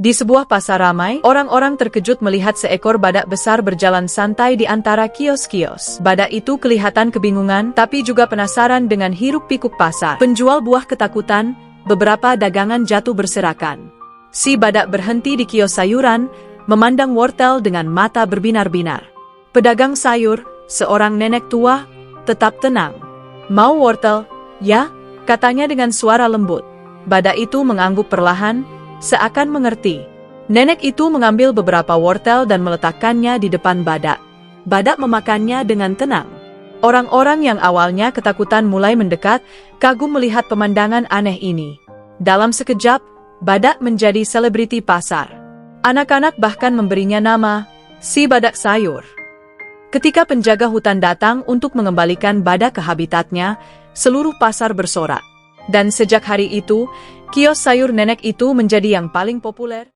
Di sebuah pasar ramai, orang-orang terkejut melihat seekor badak besar berjalan santai di antara kios-kios. Badak itu kelihatan kebingungan, tapi juga penasaran dengan hiruk-pikuk pasar. Penjual buah ketakutan, beberapa dagangan jatuh berserakan. Si badak berhenti di kios sayuran, memandang wortel dengan mata berbinar-binar. Pedagang sayur, seorang nenek tua, tetap tenang. "Mau wortel?" "Ya," katanya dengan suara lembut. Badak itu mengangguk perlahan, seakan mengerti. Nenek itu mengambil beberapa wortel dan meletakkannya di depan badak. Badak memakannya dengan tenang. Orang-orang yang awalnya ketakutan mulai mendekat, kagum melihat pemandangan aneh ini. Dalam sekejap, badak menjadi selebriti pasar. Anak-anak bahkan memberinya nama, si badak sayur. Ketika penjaga hutan datang untuk mengembalikan badak ke habitatnya, seluruh pasar bersorak. Dan sejak hari itu, kios sayur nenek itu menjadi yang paling populer.